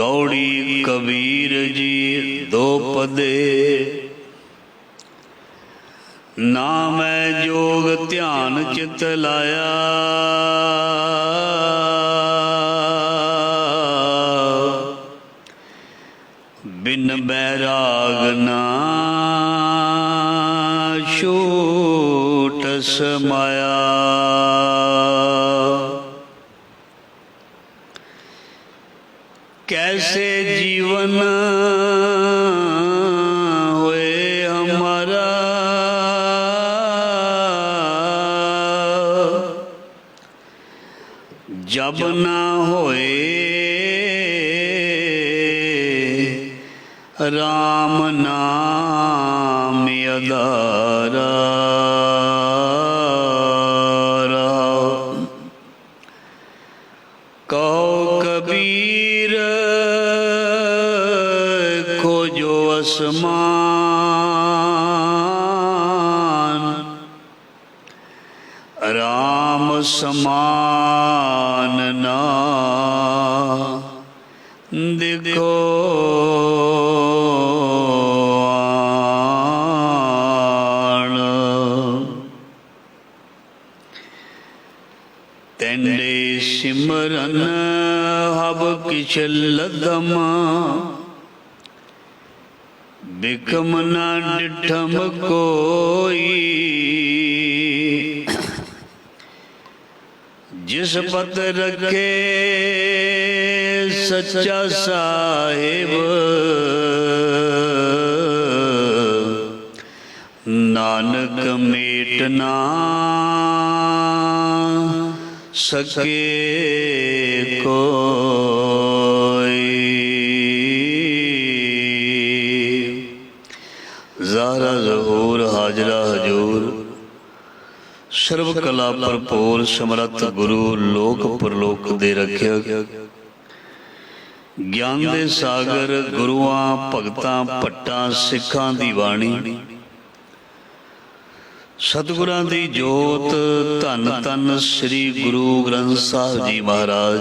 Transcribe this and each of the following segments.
गौड़ी कबीर जी दो पदे, ना मैं जोग ध्यान चित लाया, बिन बैराग ना छूट समाया। कैसे जीवन होए हमारा, जब ना होए राम नाम अदारा। कहो कबीर खोजो आसमान, राम समान ना देखो तेंडे सिमरन हब किछ लदम, बिकम न डिठम कोई। जिस पत रखे सच्चा साहिब, नानक मेटना सके कोई। ज़ाहरा ज़हूर हाजरा हजूर, सर्व कला भरपूर समरथ गुरु लोक परलोक दे रखियक। ज्ञान दे सागर गुरुआं भगतां भट्टां सिखां दी बाणी, सतगुरां दी जोत धन धन श्री गुरु ग्रंथ साहिब जी महाराज।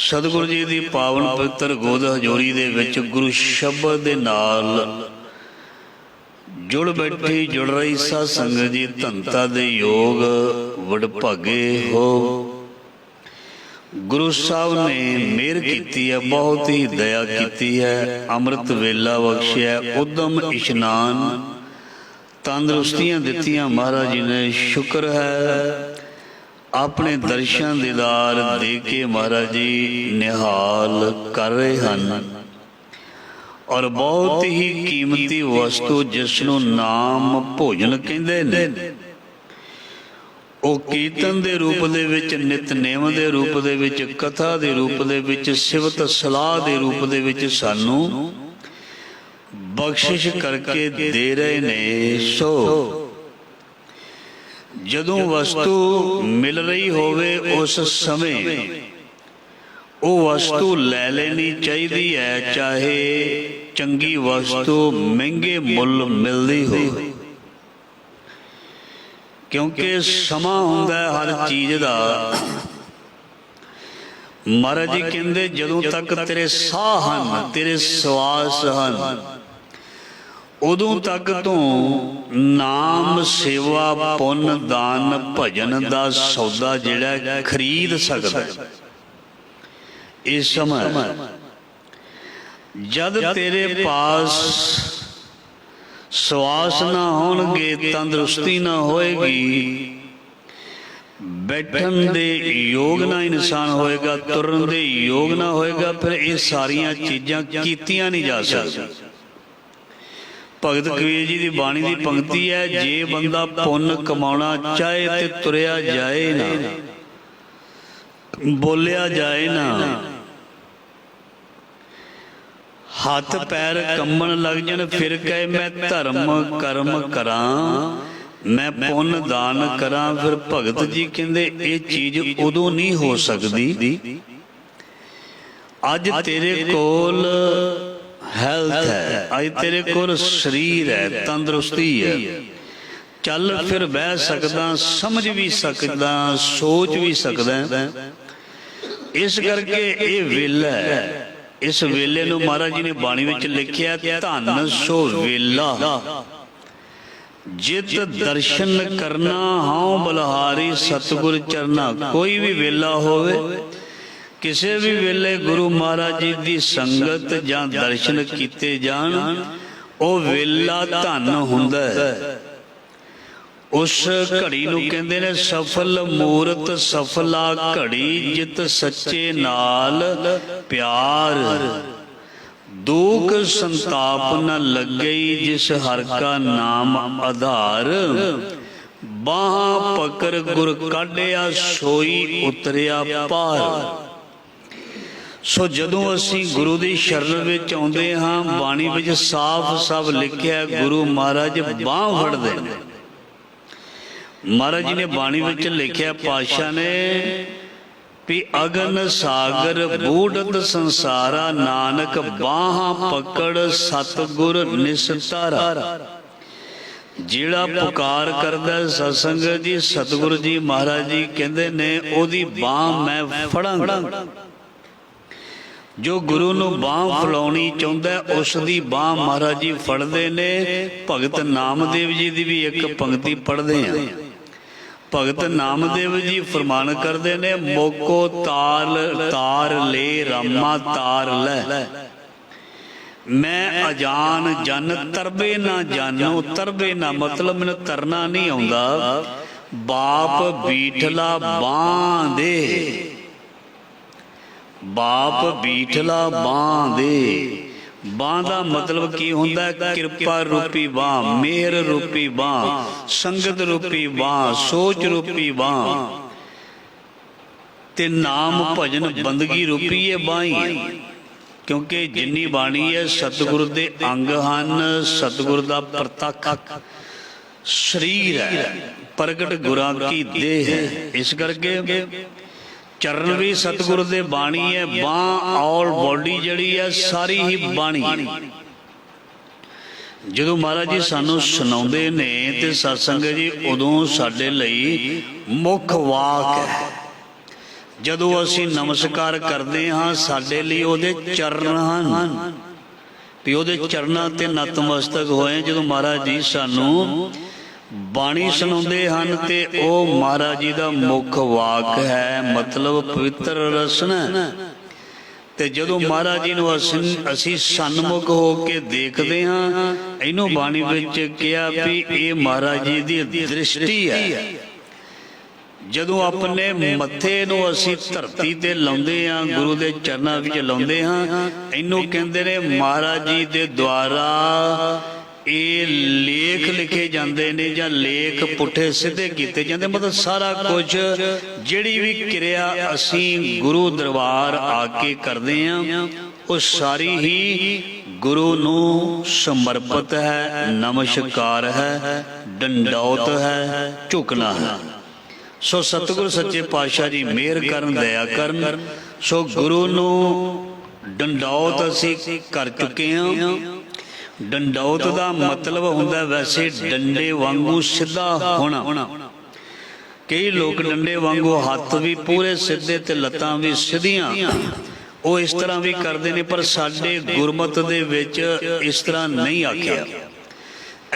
सतगुरु जी दी पावन पवित्र गोद हजूरी दे विच गुरु शब्द दे नाल जुड़ बैठी जुड़ रही साध संगत जी, धनता दे योग वडभागे हो। गुरु साहब ने मेहर की है, बहुत ही दया की है, अमृत वेला बख्शिया, उदम इशनान तंदुरुस्तियां दित्तियां महाराज जी ने। शुक्र है अपने दर्शन दीदार दे के महाराज जी निहाल कर रहे हैं। और बहुत ही कीमती वस्तु जिसनों नाम भोजन कहते ने, ਉਹ ਕੀਰਤਨ ਦੇ ਰੂਪ ਦੇ ਵਿੱਚ, ਨਿਤਨੇਮ ਦੇ ਰੂਪ ਦੇ ਵਿੱਚ, ਕਥਾ ਦੇ ਰੂਪ ਦੇ ਵਿੱਚ, ਸਿਵਤ ਸਲਾਹ ਦੇ ਰੂਪ ਦੇ ਵਿੱਚ ਸਾਨੂੰ ਬਖਸ਼ਿਸ਼ ਕਰਕੇ ਦੇ ਰਹੇ ਨੇ। ਸੋ ਜਦੋਂ ਵਸਤੂ ਮਿਲ ਰਹੀ ਹੋਵੇ ਉਸ ਸਮੇਂ ਉਹ ਵਸਤੂ ਲੈ ਲੈਣੀ ਚਾਹੀਦੀ ਹੈ, ਚਾਹੇ ਚੰਗੀ ਵਸਤੂ ਮਹਿੰਗੇ ਮੁੱਲ ਮਿਲਦੀ ਹੋਵੇ। क्योंकि समा हुंदा है हर चीज़ का। महाराज जी कहते जदों तक तेरे साह हैं, तेरे श्वास हैं, उदों तक तू नाम सेवा पुन दान भजन का सौदा जिहड़ा खरीद सकदा। इस समय जद तेरे पास श्वास ना होणगे, तंदुरुस्ती ना होएगी, बैठन दे योग ना इंसान होएगा, तुरन दे योग ना होएगा, फिर ये सारिया चीज़ां कीतियां नहीं जा सकती। भगत कबीर जी की बाणी की पंक्ति है, जे बंदा पुण्य कमाना चाहे तो तुरया जाए ना, बोलिया जाए ना, हाथ पैर कंबन लग जान, फिर कहे मैं धर्म कर्म करा, मैं पुण्य दान करा, फिर भगत जी कहते ये चीज उदों नहीं हो सकती। अज तेरे कोल हैल्थ है, अज तेरे कोल शरीर है, तंदुरुस्ती है, चल फिर बह सकदा, समझ भी सकदा, सोच भी सकदा, इस करके ये वेला है। इस वेले नूं महाराज जी ने बाणी विच लिखिया, धन सो वेला जित दर्शन करना हाउ बलिहारी सतगुर चरना। कोई भी वेला होवे, किसी भी वेले गुरु महाराज जी की संगत जां दर्शन कीते जान, वो वेला धन हुंदा है। उस घड़ी नूं कहंदे ने सफल मूरत सफला घड़ी, जित सच्चे नाल प्यार। दुख संताप न लगई जिस हर का नाम आधार। बाहां पकड़ गुर काढ़िया सोई उतरिया पार। सो जदों असीं गुरु दी शरण विच आउंदे हां, बाणी विच साफ साफ लिखिया गुरु महाराज बांह फड़दे ने। महाराज जी ने बाणी विच लिखिया, पातशाह ने भी अगन सागर बूढ़त संसारा, नानक बाहां पकड़ सतगुर निस्तारा। जिहड़ा पुकार करदा सत्संग जी, सतगुरु जी महाराज जी कहंदे ने ओदी बांह मैं फड़ांगा। जो गुरु नूं बांह फलाउणी चाहुंदा उस दी बांह महाराज जी फड़दे ने। भगत नामदेव जी दी भी एक पंक्ति पढ़दे हैं। भगत नामदेव जी फरमान करते ने, मोको तार ले रामा तार ले। मैं अजान जन तरबे ना जानो। तरबे ना मतलब मैनू तरना नहीं आउंदा। बाप बीठला बांह दे, बाप बीठला बांह दे। बांह दा मतलब की हुंदा? किरपा रूपी बांह, मेहर रूपी बांह, संगत रूपी बांह, सोच रूपी बांह ते नाम भजन बंदगी रूपी ये बांह। क्योंकि जिन्नी बाणी है सतगुरु दे अंग हन, सतगुरु दा प्रतख शरीर है, प्रगट गुरां की देह है। इस करके चरण भी सतगुरु दे बाणी है। बांह और बॉडी जड़ी है सारी ही बाणी। जदों महाराज जी सानू सुनाउंदे ने ते सत्संग जी, उदों साडे लई मुख वाक है। जदों असीं नमस्कार करदे हां, साडे लई ओहदे चरण हन भी ओहदे चरणां ते नतमस्तक होए। जदों महाराज जी सानू बाणी सुनाउंदे हन ते ओ महाराज जी दा मुख वाक है, मतलब पवित्र रसना। ते जदों महाराज जी नूं असीं सन्मुख हो के देखदे हां, इहनूं बाणी विच किहा भी ये महाराज जी दी दृष्टि है। जदों अपने मत्थे नूं असीं धरती ते लाउंदे हां, गुरु दे चरनां विच लाउंदे हां, इहनूं कहंदे ने महाराज जी दे द्वारा ये लेख लिखे जाते ने जां लेख पुठे सीधे किए जाते। मतलब सारा कुछ जिहड़ी भी क्रिया असी गुरु दरबार आके करते हैं वो सारी ही गुरु नूं समर्पित है, नमस्कार है, डंडौत है, झुकना है। सो सतगुरु सच्चे पातशाह जी मेहर करन, दया करन। सो गुरु नूं डंडौत असी कर चुके हैं। डंडौत का मतलब हुंदा वैसे डंडे वांगू सीधा होना। कई लोग डंडे वांगू हाथ भी पूरे सीधे ते लत्तां भी सीधियां, वो इस तरह भी करते हैं, पर साडे गुरमत दे विच इस तरह नहीं आख्या।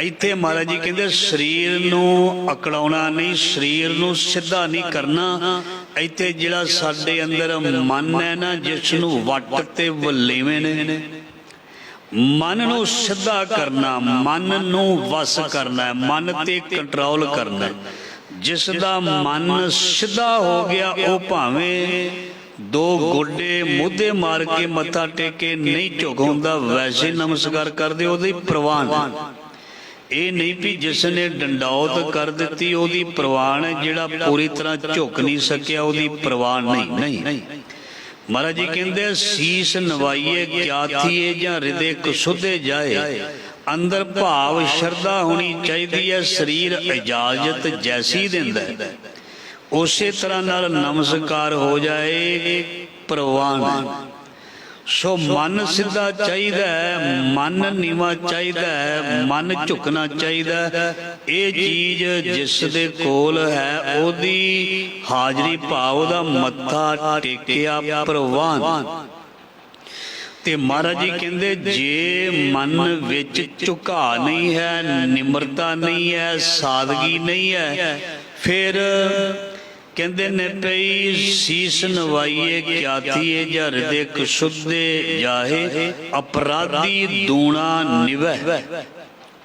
इत्थे महाराज जी कहंदे शरीर नूं अकड़ाउणा नहीं, शरीर नूं सीधा नहीं करना। इत्थे जिहड़ा साडे अंदर मन है ना, जिस नूं वट ते वलेवें ने, मन नूं सीधा करना, मन नूं वस करना है, मन ते कंट्रोल करना है। जिसदा मन सीधा हो गया वो भावें दो गोडे मुद्धे मार के मत्था टेके नहीं झुकाउंदा, वैसे नमस्कार कर दे ओदी प्रवान। ये नहीं भी जिसने डंडौत कर दी ओदी प्रवान है, जिहड़ा पूरी तरह झुक नहीं सकिया ओदी प्रवान नहीं। नहीं महाराज जी कहते शीश नवाइए क्या थी जां हृदय कसुदे जाए। अंदर भाव श्रद्धा होनी चाहिए है, शरीर इजाजत जैसी दिंदा है उस तरह नाल नमस्कार हो जाए प्रवान। सो मन सीधा चाहिए, मन नीवा चाहिए, मन झुकना चाहिए। ये चीज जिस दे कोल है ओदी हाजरी भाव दा मत्था टेकिया प्रवान। ते महाराज जी कहते जे मन विच झुका नहीं है, निम्रता नहीं है, सादगी नहीं है, फिर कहते ने पई सीस नवाइए क्या थिए जर दे कसुदे जाहे, अपराधी दूना निवह,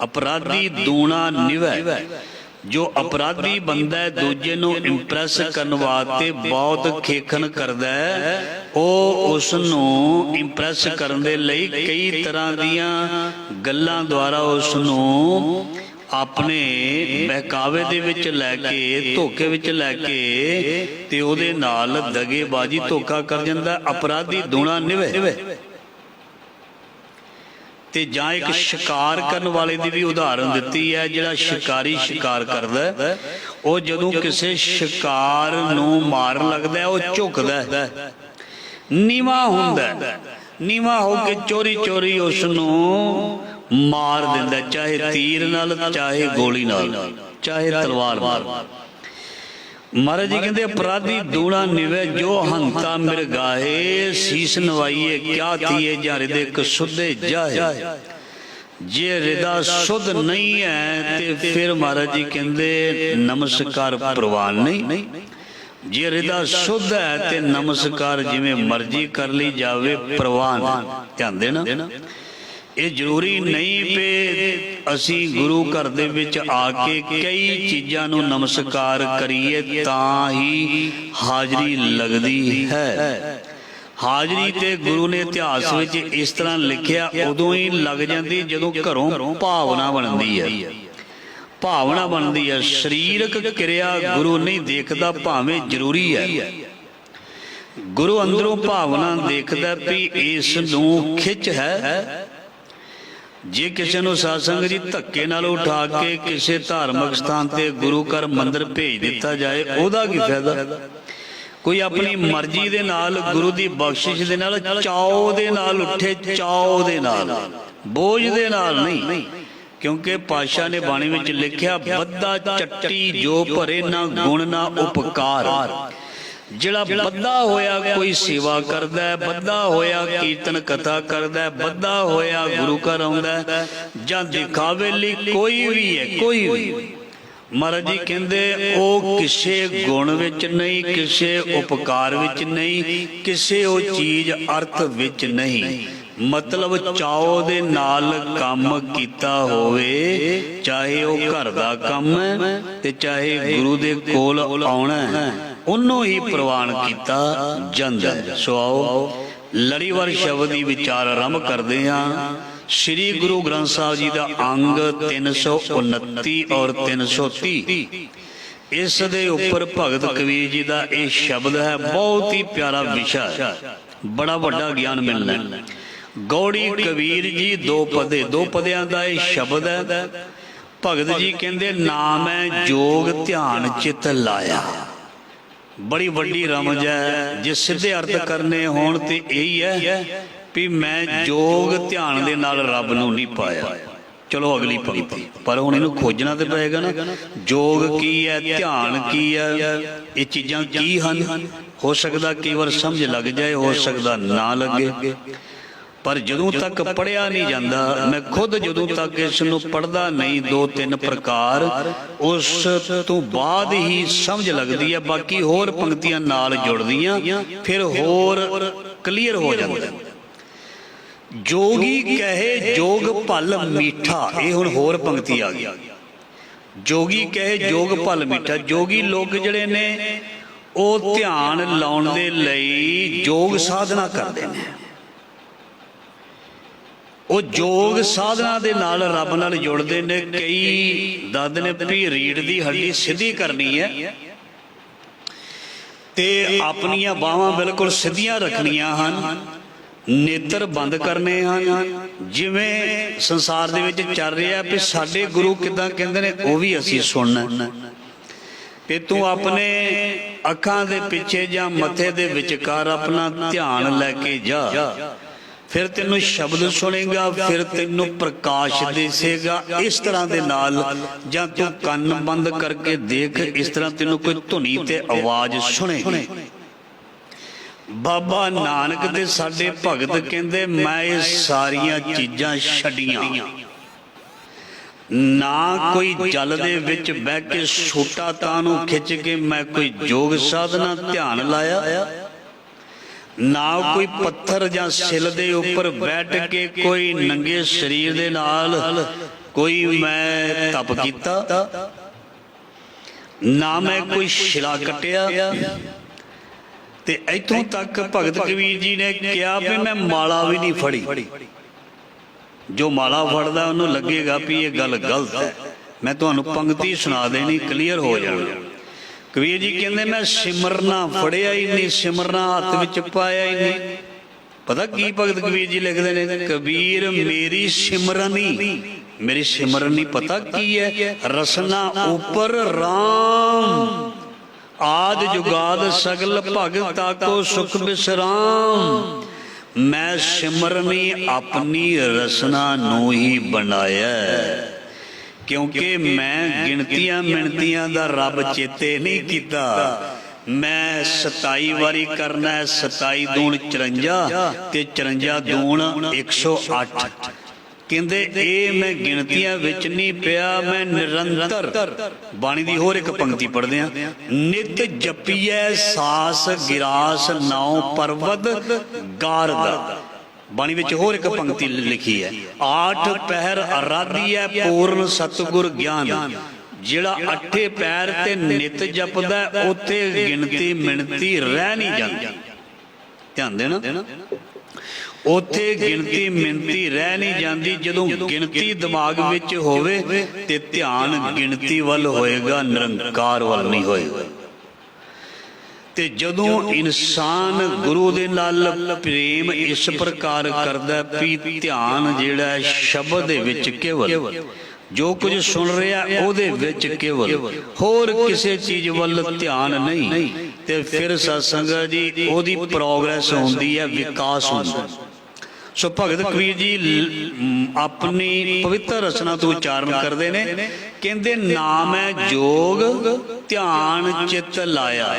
अपराधी दूना निवह। जो अपराधी बंदा है दूजे नूं इंप्रैस करन वास्ते बहुत खेखन करदा है, ਉਹ ਉਸ ਨੂੰ ਇੰਪ੍ਰੈਸ ਕਰਨ ਦੇ ਲਈ ਕਈ ਤਰ੍ਹਾਂ ਦੀਆਂ ਗੱਲਾਂ ਦੁਆਰਾ ਉਸ ਨੂੰ ਆਪਣੇ ਬਹਿਕਾਵੇ ਦੇ ਵਿੱਚ ਲੈ ਕੇ, ਧੋਖੇ ਵਿੱਚ ਲੈ ਕੇ ਤੇ ਉਹਦੇ ਨਾਲ ਦਗੇਬਾਜ਼ੀ ਧੋਖਾ ਕਰ ਜਾਂਦਾ। ਅਪਰਾਧੀ ਦੂਣਾ ਨਿਵੇ। ਤੇ ਜਾਂ ਇੱਕ ਸ਼ਿਕਾਰ ਕਰਨ ਵਾਲੇ ਦੀ ਵੀ ਉਦਾਹਰਨ ਦਿੱਤੀ ਹੈ। ਜਿਹੜਾ ਸ਼ਿਕਾਰੀ ਸ਼ਿਕਾਰ ਕਰਦਾ, ਉਹ ਜਦੋਂ ਕਿਸੇ ਸ਼ਿਕਾਰ ਨੂੰ ਮਾਰਨ ਲੱਗਦਾ ਉਹ ਝੁਕਦਾ, ਨੀਵਾਂ ਹੁੰਦਾ, ਨੀਵਾਂ ਹੋ ਕੇ ਚੋਰੀ ਚੋਰੀ ਉਸ ਨੂੰ ਮਾਰ ਦਿੰਦਾ, ਚਾਹੇ ਤੀਰ ਨਾਲ, ਚਾਹੇ ਗੋਲੀ ਨਾਲ, ਚਾਹੇ ਤਲਵਾਰ ਨਾਲ। महाराज जी कहते अपराधी दूना निवे जो हंता मिर्गाहे, शीस नवाइए क्या थिए जा हृदय कसुदे जाए। जे हृदय शुद्ध नहीं है ते फिर महाराज जी कहते नमस्कार प्रवान नहीं। जे हृदय शुद्ध है ते नमस्कार जिवें मर्जी कर ली जावे प्रवान। ध्यान देना, ये जरूरी नहीं पे असी गुरु घर दे विच आके कई चीज़ां नूं नमस्कार करिए तां ही हाजरी लगदी है। हाजरी ते गुरु ने इतिहास विच इस तरह लिखिया उदों ही लग जाती जदों घरों भावना बनदी है। भावना बनदी है, शरीरक क्रिया गुरु नहीं देखदा भावें जरूरी है। गुरु अंदरों भावना देखदा भी इस नूं खिच है। जे किसी नूं सत्संग जी धक्के नाल उठा के किसी धार्मिक स्थान ते गुरु घर मंदिर भेज दिता जाए, ओहदा की फायदा? कोई अपनी मर्जी दे नाल गुरु दी बख्शिश दे नाल चाओ दे नाल उठे, चाओ दे नाल, बोझ दे नाल नहीं। क्योंकि पातशाह ने बाणी विच लिखिया बद्दा चट्टी जो भरे ना गुण ना उपकार। जिहड़ा बद्धा होया कोई सेवा करदा है, बद्धा होया कीर्तन कथा करदा है, बद्धा होया गुरु घर आउंदा है, जां दिखावे लई कोई भी है, कोई भी, महाराज जी कहंदे ओ किसे गुण विच नहीं, किसे उपकार विच नहीं, किसे ओ चीज अर्थ विच नहीं। मतलब चाओ दे नाल काम कीता होवे, चाहे ओ घर दा काम है ते चाहे गुरु दे कोल आउणा है, उन्हों ही प्रवान किया जांदा है। सो आओ लड़ीवार शब्द की विचार आरंभ करते हैं। श्री गुरु ग्रंथ साहब जी का अंग 329 और 330, इस दे उपर भगत कबीर जी का यह शब्द है। बहुत ही प्यारा विषय, बड़ा बड़ा ज्ञान मिलना है। गौड़ी कबीर जी दो पदे, दो पदियां का यह शब्द है। भगत जी कहते नाम है जोग ध्यान चित लाया। बड़ी वड्डी रमज है। जे सीधे अर्थ करने होण ते यही है भी मैं जोग ध्यान दे नाल रब नूं नहीं पाया। चलो अगली पंक्ति, पर हुण इहनूं खोजना ते पएगा ना। जोग की है, ध्यान की है, ये चीज़ां की हन? हो सकदा कई बार समझ लग जाए, हो सकदा ना लगे। पर जदों तक पढ़िया नहीं जाता, मैं खुद जदों तक इसनूं पढ़दा नहीं 2-3 प्रकार, उस तो बाद ही समझ लगती है। बाकी होर पंक्तियां नाल जुड़दियां, फिर होर क्लीयर हो जाता। जोगी कहे जोग भल मीठा, ये हुण होर पंक्ति आ गई। जोगी कहे जोग भल मीठा। जोगी लोग जिहड़े ने वो ध्यान लाउण दे लई जोग साधना करदे ने। वो जोग साधना दे नाल रब नाल जुड़दे ने। कई दसदे ने भी रीढ़ दी हड्डी सीधी करनी है ते अपनियां बाहां बिल्कुल सीधियां रखनियां हन, नेत्र बंद करने हैं। जिवें संसार दे विच चल रहा भी साडे गुरु किदां कहंदे ने वो भी असीं सुनना। ते तू अपने अखां दे पिछे जां मथे दे विचकार अपना ध्यान लैके जा। फिर तेनों शब्द सुनेगा, फिर तेनों प्रकाश दिसेगा। इस तरह दे नाल जां तू कन बंद करके देख, इस तरह तेनों कोई धुनी ते आवाज सुनेगी। बाबा नानक दे साडे भगत कहंदे मैं ये सारियां चीज़ां छड्डियां, ना कोई जल दे विच बह के छोटा तां खिच के मैं कोई योग साधना ध्यान लाया, ना कोई पत्थर जां सिल दे उपर बैठ के कोई नंगे शरीर दे नाल कोई मैं तप कीता, ना मैं कोई शिला कटिया। ते इत्थों तक भगत कबीर जी ने कहा भी मैं माला भी नहीं फड़ी। जो माला फड़दा उन्होंने लगेगा भी ये गल गलत है। मैं तुहानूं पंक्ति सुना देनी, क्लीयर हो जाना। कबीर जी कहते मैं सिमरना फड़िया ही नहीं, सिमरना हाथ विच पाया ही नहीं। पता की भगत कबीर जी लिखते हैं, कबीर मेरी सिमरनी, मेरी सिमरनी पता की है, रसना ऊपर राम, आद जुगाद सगल भगता को सुख विश्राम। मैं सिमरनी अपनी रसना नू ही बनाया, क्योंकि मैं गिनतियां मिनतियां दा रब चेते नहीं कीता। मैं 27 वारी करना है, 27 दूण 54 ते 54 दूण 108। कहते ये मैं गिनतियां विच नहीं पिया, मैं निरंतर बाणी दी होर एक पंक्ति पढ़दे आ, नित जपीए सास गिरास नाउ पर्वत गारदा। बाणी विच होर एक पंक्ति लिखी है, 8 पहर आराधी है पूर्ण सतगुर ज्ञान। जिहड़ा 8 पैर ते नित जपदा उत्थे गिनती मिनती रह नहीं जाती। ध्यान देना, उत्थे गिनती मिनती रह नहीं जाती। जदों गिनती दिमाग विच होवे ते ध्यान गिनती वल होएगा, निरंकार वल नहीं होएगा। ते जदों इंसान गुरु दे नाल प्रेम इस प्रकार करदा भी ध्यान जिहड़ा शब्द दे विच केवल जो कुछ सुन रहा ओहदे विच केवल, होर किसी चीज वल ध्यान नहीं, ते फिर सत्संग जी ओहदी प्रोग्रेस होंदी है, विकास होंदा। सो भगत कबीर जी अपनी पवित्र रचना तो उच्चारण करते ने, कहते ना मैं जोग ध्यान चित लाया,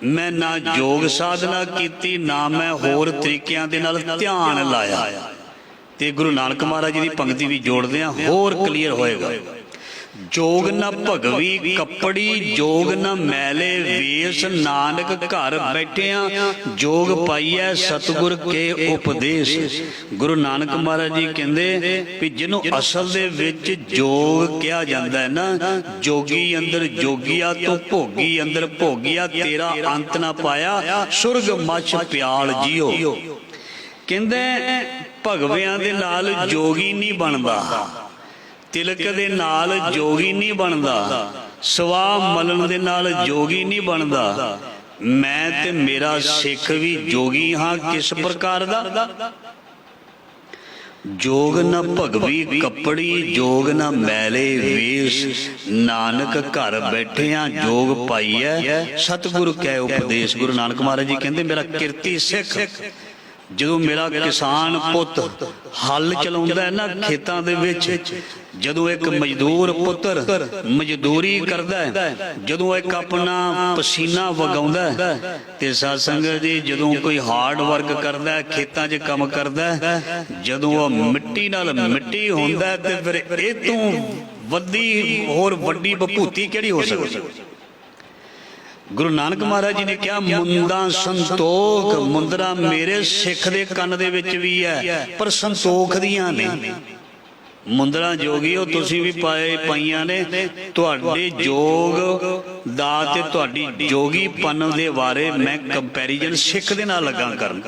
मैं ना योग साधना की, ना मैं होर तरीकिਆਂ दे नाल ध्यान लाया। ते गुरु नानक महाराज जी की पंक्ति भी जोड़ते हैं, होर क्लीयर होएगा। जोग न भगवी कपड़ी, जोग न मैले वेश, नानक घर बैठिया जोग पाइया सतगुर के उपदेश। गुरु नानक महाराज जी कहते भी जिन्हों असल दे विच जोग कहा जाता है ना, जोगी अंदर जोगिया तो भोगी अंदर भोगिया, तेरा अंत ना पाया सुरग मछ प्याल जियो। कहते भगवियां दे नाल जोगी नहीं बनता, तिलक दे नाल जोगी नहीं बनता, सवा मलन दे नाल जोगी नहीं बनता। मैं ते मेरा सिख भी जोगी हाँ। किस प्रकार दा? जोग न भगवी कपड़ी, जोग न मैले वेश, नानक घर बैठिया जोग पाइया सतगुरु कै उपदेश। गुरु नानक महाराज जी कहते मेरा किरती सिख, जो मेरा किसान पुत हल चलाउंदा है ना खेतां दे विच, जदों एक मजदूर पुत्र मजदूरी करदा है, जदों एक अपना पसीना वगाउंदा है, ते सत्संग जी जदों कोई हार्ड वर्क करदा है, खेतां 'च काम करदा है, जदों वो मिट्टी नाल मिट्टी हुंदा है, ते फिर इह तों वड्डी होर वड्डी विभूति किहड़ी हो सकदी। गुरु नानक महाराज जी ने कहा मुंदा संतोख, मुंदरा मेरे सिख दे कन दे विच भी है, पर संतोख दियां ने। मुंदरा जोगियो तुसी भी पाइयां ने, तुहाडे जोग दा ते तुहाडी जोगीपन दे बारे मैं कंपैरिजन सिख दे नाल लगा करन।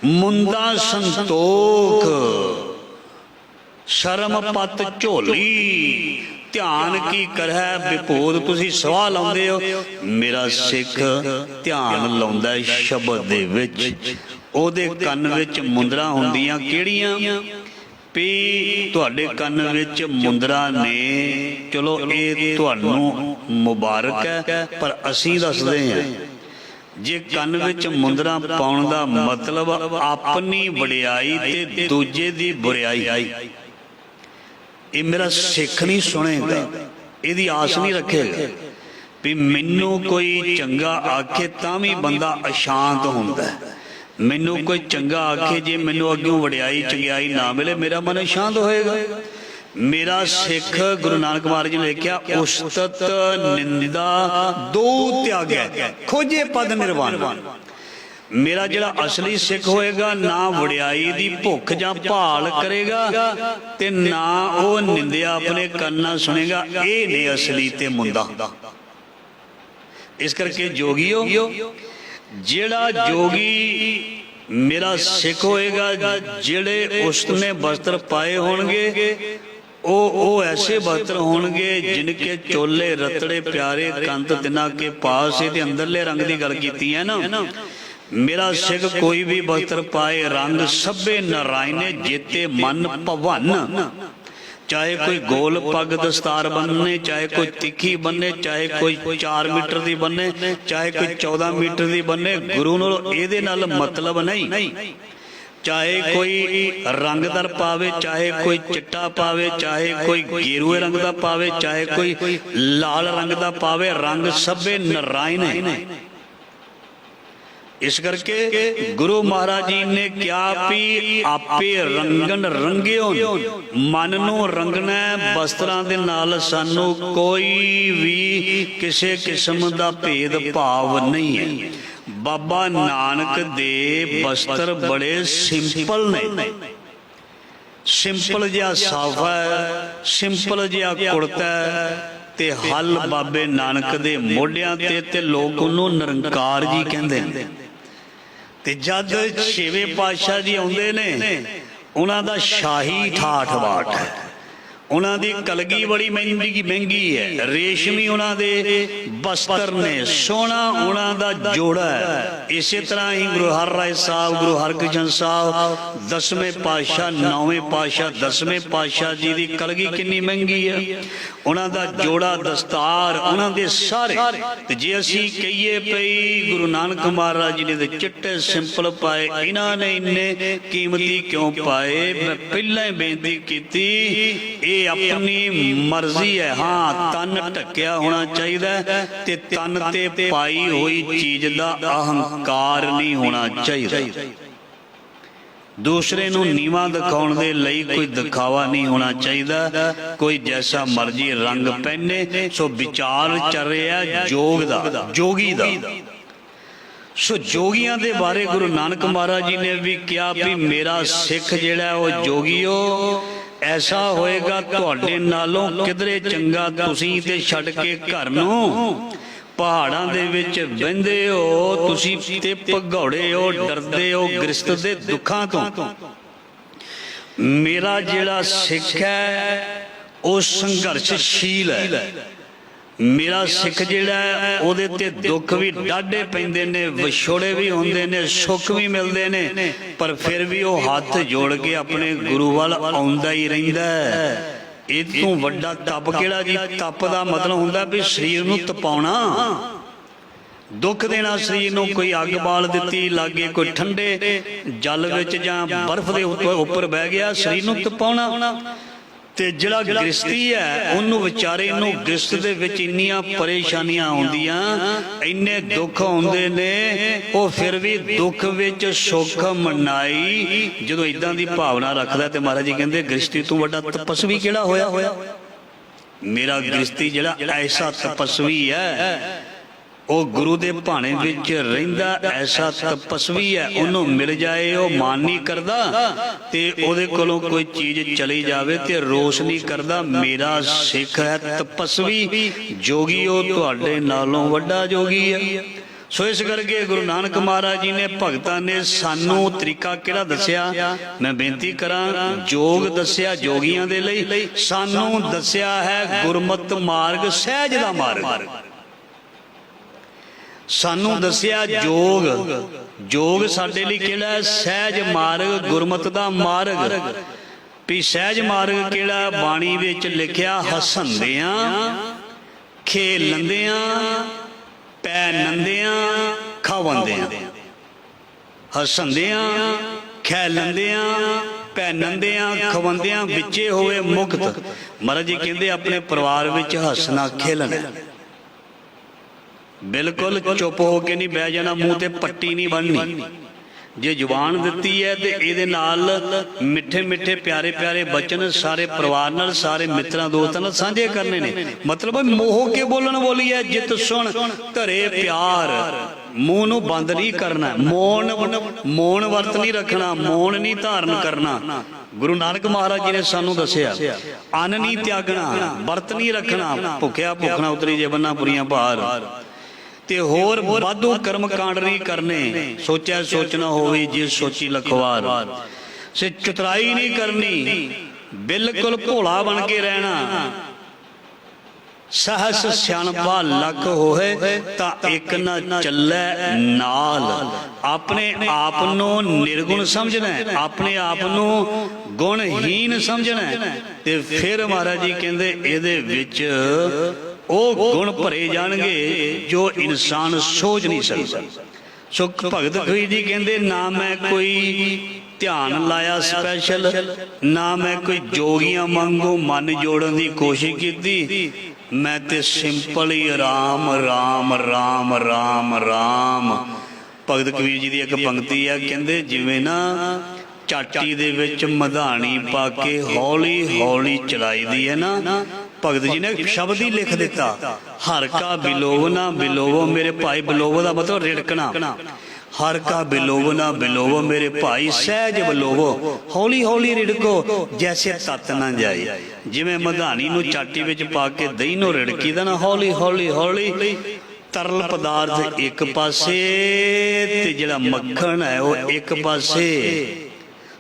मुंदा संतोख शर्म पत झोली, ध्यान की करह विपोद। तुसी सवाल लाउंदे हो, मेरा सिख ध्यान लाउंदा शब्द दे विच, ओहदे कन विच मुंदरा हुंदियां किहड़ियां भी तुहाडे कन विच मुंदरा ने। चलो ये तुहानू मुबारक है, पर असीं दसदे हैं जे कन विच मुंदरा पाउण दा मतलब अपनी वडियाई ते दूजे दी बुराई, ये मेरा सिख नहीं सुनेगा, इहदी आस नहीं रखेगा भी मैनू कोई चंगा आखे तां भी बंदा अशांत हुंदा है। मैनू कोई चंगा आखे जे मैनू अग्गों वडियाई चंगियाई ना मिले मेरा मन अशांत होएगा। मेरा सिख गुरु नानक महाराज ने लिखा उस्तत निंदा दो त्यागै खोजे पद निर्वाण। मेरा जिहड़ा असली सिख होएगा ना वडियाई दी भुख जां भाल करेगा ते ना वो निंदिया अपने कन्ना सुनेगा। ये ने असली ते मुंदा। इस करके जोगियो जिहड़ा जोगी मेरा सिख होएगा जिहड़े उसने वस्त्र पाए होणगे ओ ऐसे वस्त्र होणगे जिनके चोले रतड़े प्यारे कंत तिना के पास। ये अंदरले रंग की गल कीती है ना। मेरा सिख कोई भी वस्त्र पाए रंग सभे नारायणे जेते मन भवन। चाहे कोई गोल पग दस्तार बनने, चाहे कोई तिखी बनने, चाहे कोई 4 मीटर की बनने, चाहे कोई 14 मीटर की बनने, गुरु नाल इहदे नाल मतलब नहीं। चाहे कोई रंगदार पावे, चाहे कोई चिट्टा पावे, चाहे कोई गेरुए रंग का पावे, चाहे कोई लाल रंग का पावे, रंग सभे नारायण है। इस करके गुरु महाराज जी ने क्या भी आपे रंगन रंगियो मन नू रंगना वस्त्रां दे नाल। सानू कोई भी किसी किस्म का भेद भाव नहीं है। बाबा नानक दे वस्त्र बड़े सिंपल ने। सिंपल जिहा साफा है, सिंपल जिहा कुर्ता है ते हल बाबे नानक दे मोढियां ते लोग उन्होंने निरंकार जी कहते हैं। ते जद छेवें पातशाह जी आउंदे ने उन्हां दा शाही ठाठ बाट है। उन्हां दी कलगी बड़ी महंगी है। रेशमी उन्हां दे वस्त्र ने, सोना उन्हां दा जोड़ा है। इसी तरह ही गुरु हर राय साहब, गुरु हरकृष्ण साहब 10वें पातशाह, 9वें पातशाह, 10वें पातशाह जी दी कलगी कितनी महंगी है। उन्हां दा जोड़ा दस्तार उन्हां दे सारे। ते जे असीं कहिए पई गुरु नानक महाराज जी ने ते चिट्टे सिंपल पाए, इन्हां ने इन्ने कीमती क्यों पाए? मैं पहला ही बेनती कीती अपनी मर्जी है। हाँ, तन ढक्या होना चाहिए ते तन ते पाई हुई चीज दा अहंकार नहीं होना चाहिए। दूसरे नू नीवा दिखाउण दे लई कोई दिखावा नहीं होना चाहिए। कोई जैसा मर्जी रंग पहने। सो विचार चल रहा जोग दा, जोगी दा। सो जोगियां दे बारे गुरु नानक महाराज जी ने भी कहा भी मेरा सिख जिहड़ा वो जोगियो ऐसा होएगा तुहाडे नालों किधरे चंगा तुसीं ते छड्ड के घर नूं पहाड़ां दे विच बहिंदे हो, तुसीं ते भगौड़े हो, डरदे हो गृहस्थ दे दुखां तो। मेरा जिहड़ा सिख है वो संघर्षशील है। मेरा सिख जिहड़ा है उहदे ते दुख भी डाढे पैंदे ने, विछोड़े भी होंदे ने, सुख भी मिलदे ने, पर फिर भी वो हाथ जोड़ के अपने गुरु वाल आउंदा ही रहिंदा है। इस तों वड्डा तप किहड़ा जी? तप दा मतलब हुंदा भी शरीर नूं तपाउणा, दुख देना शरीर नूं। कोई अग बाल दित्ती लागे, कोई ठंडे जल विच जां बर्फ दे उपर बह गया, शरीर नूं तपाउणा। ते जिहड़ा गृहस्थी है उन्होंने विचारे नूं गृहस्थ दे विच इन्नियां परेशानियां आउंदियां, इन्ने दुख आउंदे ने, वो फिर भी दुख विच सुख मनाई जदों इदां दी भावना रखदा। ते महाराज जी कहंदे गृहस्थी तों वड्डा तपस्वी किहड़ा होया? मेरा गृहस्थी जिहड़ा ऐसा तपस्वी है, वो गुरु दे भाणे विच रहिंदा ऐसा तपस्वी है। उन्हों मिल जाए वो मान नहीं करदा ते ओदे कोलों कोई चीज चली जावे ते रोस नहीं करदा। मेरा सिख है तपस्वी जोगी, वो तुहाडे नालों वड्डा जोगी है। सो इस करके गुरु नानक महाराज जी ने भगतां ने सानू तरीका किहड़ा दस्या? मैं बेनती करां, जोग दस्या जोगियां दे लई, सानू दस्या है गुरमत मार्ग, सहज दा मार्ग। सानू दस्या जोग, जोग साडे लई किहड़ा है? सहज मार्ग, गुरमत दा मार्ग। भी सहज मार्ग किहड़ा? बाणी विच लिखिया हसंदियां, खेलंदियां, पै नंदियां, ਖਾਵੰਦਿਆਂ, ਹੱਸੰਦਿਆਂ ਖੈਲੰਦਿਆਂ ਪਹਿਨੰਦਿਆਂ ਖਵੰਦਿਆਂ ਵਿੱਚੇ ਹੋਵੇ ਮੁਕਤ। ਮਹਾਰਾਜ ਜੀ ਕਹਿੰਦੇ ਆਪਣੇ ਪਰਿਵਾਰ ਵਿੱਚ ਹੱਸਣਾ ਖੇਲਣਾ, ਬਿਲਕੁਲ ਚੁੱਪ ਹੋ ਕੇ ਨਹੀਂ ਬਹਿ ਜਾਣਾ, ਮੂੰਹ ਤੇ ਪੱਟੀ ਨਹੀਂ ਬੰਨ੍ਹਣੀ। ਜੇ ਜ਼ੁਬਾਨ ਦਿੱਤੀ ਹੈ ਤੇ ਇਹਦੇ ਨਾਲ ਮਿੱਠੇ ਮਿੱਠੇ ਪਿਆਰੇ ਪਿਆਰੇ ਬਚਨ ਸਾਰੇ ਪਰਿਵਾਰ ਨਾਲ, ਸਾਰੇ ਮਿੱਤਰਾਂ ਦੋਸਤਾਂ ਨਾਲ ਸਾਂਝੇ ਕਰਨੇ ਨੇ। ਮਤਲਬ ਮੋਹ ਕੇ ਬੋਲਣ ਬੋਲੀ ਹੈ, ਜਿੱਤ ਸੁਣ ਧਰੇ ਪਿਆਰ। ਮੂੰਹ ਨੂੰ ਬੰਦ ਨਹੀਂ ਕਰਨਾ, ਮੌਨ ਵਰਤ ਨਹੀਂ ਰੱਖਣਾ, ਮੌਨ ਨਹੀਂ ਧਾਰਨ ਕਰਨਾ। ਗੁਰੂ ਨਾਨਕ ਮਹਾਰਾਜ ਜੀ ਨੇ ਸਾਨੂੰ ਦੱਸਿਆ ਅੰਨ ਨਹੀਂ ਤਿਆਗਣਾ, ਵਰਤ ਨਹੀਂ ਰੱਖਣਾ, ਭੁੱਖਿਆ ਭੁੱਖਣਾ ਉਤਰੀ ਜੇ ਬੰਨਾ ਪੁਰੀਆਂ ਭਾਰ। ਤੇ ਹੋਰ ਵਾਧੂ ਕਰਮ ਕਾਂਡ ਨਹੀਂ ਕਰਨੇ, ਸੋਚਿਆ ਸੋਚਣਾ ਹੋਵੇ ਜੇ ਸੋਚੀ ਲਖਵਾਰ। ਸੇ ਚਤਰਾਈ ਨਹੀਂ ਕਰਨੀ, ਬਿਲਕੁਲ ਭੋਲਾ ਬਣ ਕੇ ਰਹਿਣਾ। ਸਹਸ ਸਿਆਣਪਾ ਲੱਖ ਹੋਏ ਤਾਂ ਇੱਕ ਨਾ ਚੱਲੇ ਨਾਲ। ਆਪਣੇ ਆਪ ਨੂੰ ਨਿਰਗੁਣ ਸਮਝਣਾ, ਆਪਣੇ ਆਪ ਨੂੰ ਗੁਣਹੀਨ ਸਮਝਣਾ। ਤੇ ਫਿਰ ਮਹਾਰਾਜ ਜੀ ਕਹਿੰਦੇ ਇਹਦੇ ਵਿੱਚ ਉਹ ਗੁਣ ਭਰੇ ਜਾਣਗੇ ਜੋ ਇਨਸਾਨ ਸੋਚ ਨਹੀਂ ਸਕਦਾ। ਸੋ ਭਗਤ ਕਬੀਰ ਜੀ ਕਹਿੰਦੇ ਨਾ ਮੈਂ ਕੋਈ ਧਿਆਨ ਲਾਇਆ ਸਪੈਸ਼ਲ, ਨਾ ਮੈਂ ਕੋਈ ਜੋਗੀਆਂ ਵਾਂਗੂ ਮਨ ਜੋੜਨ ਦੀ ਕੋਸ਼ਿਸ਼ ਕੀਤੀ, ਮੈਂ ਤੇ ਸਿੰਪਲ ਹੀ ਰਾਮ ਰਾਮ ਰਾਮ ਰਾਮ ਰਾਮ। ਭਗਤ ਕਬੀਰ ਜੀ ਦੀ ਇੱਕ ਪੰਕਤੀ ਆ, ਕਹਿੰਦੇ ਜਿਵੇਂ ਨਾ ਚਾਟੀ ਦੇ ਵਿੱਚ ਮਧਾਣੀ ਪਾ ਕੇ ਹੌਲੀ ਹੌਲੀ ਚਲਾਈਦੀ ਹੈ ਨਾ, ਭਗਤ ਜੀ ਨੇ ਸ਼ਬਦ ਹੀ ਲਿਖ ਦਿੱਤਾ, ਹਰ ਕਾ ਬਿਲੋਵ ਨਾ ਬਿਲੋਵੋ ਮੇਰੇ ਭਾਈ। ਬਿਲੋਵੋ ਦਾ ਮਤਲਬ ਰਿੜਕਣਾ। ਹਰ ਕਾ ਬਿਲੋਵ ਨਾ ਬਿਲੋਵੋ ਮੇਰੇ ਭਾਈ, ਸਹਿਜ ਬਿਲੋਵੋ ਹੌਲੀ ਹੌਲੀ ਰਿੜਕੋ ਜੈਸੇ ਤਤ ਨਾ ਜਾਏ। ਜਿਵੇਂ ਮਧਾਣੀ ਨੂੰ ਚਾਟੀ ਵਿੱਚ ਪਾ ਕੇ ਦਹੀਂ ਨੂੰ ਰਿੜਕੀ ਦਾ ਨਾ, ਹੌਲੀ ਹੌਲੀ ਹੌਲੀ ਤਰਲ ਪਦਾਰਥ ਇੱਕ ਪਾਸੇ ਤੇ ਜਿਹੜਾ ਮੱਖਣ ਹੈ ਉਹ ਇੱਕ ਪਾਸੇ।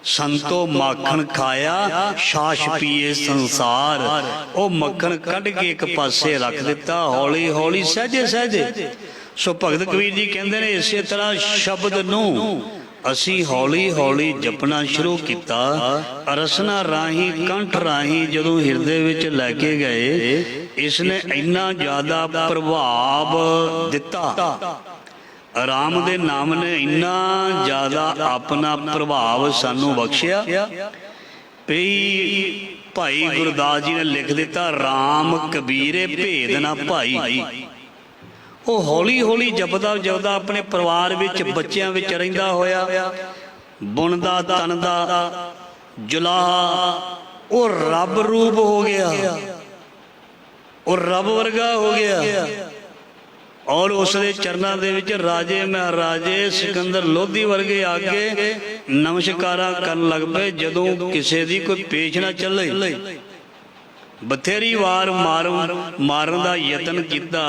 ਸੰਤੋ ਮਾਖਣ ਖਾਇਆ ਛਾਛ ਪੀਏ ਸੰਸਾਰ। ਉਹ ਮੱਖਣ ਕੱਢ ਕੇ ਇੱਕ ਪਾਸੇ ਰੱਖ ਦਿੱਤਾ, ਹੌਲੀ ਹੌਲੀ ਸਹਿਜੇ ਸਹਿਜੇ। ਸੋ ਭਗਤ ਕਬੀਰ ਜੀ ਕਹਿੰਦੇ ਨੇ ਇਸੇ ਤਰ੍ਹਾਂ ਸ਼ਬਦ ਨੂੰ ਅਸੀਂ ਹੌਲੀ ਹੌਲੀ ਜਪਣਾ ਸ਼ੁਰੂ ਕੀਤਾ। ਰਸਨਾ ਰਾਹੀਂ ਕੰਠ ਰਾਹੀਂ ਜਦੋਂ ਹਿਰਦੇ ਵਿੱਚ ਲੈ ਕੇ ਗਏ, ਇਸ ਨੇ ਇੰਨਾ ਜ਼ਿਆਦਾ ਪ੍ਰਭਾਵ ਦਿੱਤਾ। ਰਾਮ ਦੇ ਨਾਮ ਨੇ ਇੰਨਾ ਜ਼ਿਆਦਾ ਆਪਣਾ ਪ੍ਰਭਾਵ ਸਾਨੂੰ ਬਖਸ਼ਿਆ ਵੀ ਭਾਈ ਗੁਰਦਾਸ ਜੀ ਨੇ ਲਿਖ ਦਿੱਤਾ, ਰਾਮ ਕਬੀਰੇ ਭੇਦ ਨਾ ਭਾਈ। ਉਹ ਹੌਲੀ ਹੌਲੀ ਜਪਦਾ ਜਪਦਾ ਆਪਣੇ ਪਰਿਵਾਰ ਵਿੱਚ ਬੱਚਿਆਂ ਵਿੱਚ ਰਹਿੰਦਾ ਹੋਇਆ, ਬੁਣਦਾ ਤਣਦਾ ਜੁਲਾਹਾ ਉਹ ਰੱਬ ਰੂਪ ਹੋ ਗਿਆ, ਉਹ ਰੱਬ ਵਰਗਾ ਹੋ ਗਿਆ। ਔਰ ਉਸ ਦੇ ਚਰਨਾਂ ਦੇ ਵਿੱਚ ਰਾਜੇ ਮਹਾਰਾਜੇ ਸਿਕੰਦਰ ਲੋਧੀ ਵਰਗੇ ਆ ਕੇ ਨਮਸਕਾਰਾਂ ਕਰਨ ਲੱਗ ਪਏ। ਜਦੋਂ ਕਿਸੇ ਦੀ ਕੋਈ ਪੇਸ਼ ਨਾ ਚੱਲੇ, ਬਥੇਰੀ ਵਾਰ ਮਾਰਨ ਦਾ ਯਤਨ ਕੀਤਾ,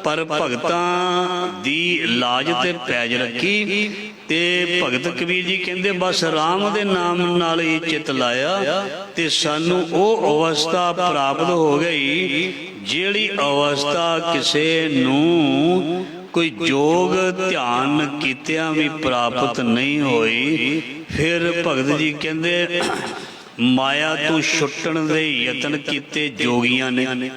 ਪਰ ਭਗਤਾਂ ਦੀ ਲਾਜ ਤੇ ਪੈਜ ਰੱਖੀ। ਤੇ ਭਗਤ ਕਬੀਰ ਜੀ ਕਹਿੰਦੇ ਬਸ ਰਾਮ ਦੇ ਨਾਮ ਨਾਲ ਹੀ ਚਿੱਤ ਲਾਇਆ ਤੇ ਸਾਨੂੰ ਉਹ ਅਵਸਥਾ ਪ੍ਰਾਪਤ ਹੋ ਗਈ ਜਿਹੜੀ ਅਵਸਥਾ ਕਿਸੇ ਨੂੰ ਕੋਈ ਜੋਗ ਧਿਆਨ ਕੀਤਿਆਂ ਵੀ ਪ੍ਰਾਪਤ ਨਹੀਂ ਹੋਈ। ਫਿਰ ਭਗਤ ਜੀ ਕਹਿੰਦੇ ਮਾਇਆ ਤੋਂ ਛੁੱਟਣ ਦੇ ਯਤਨ ਕੀਤੇ ਜੋਗੀਆਂ ਨੇ।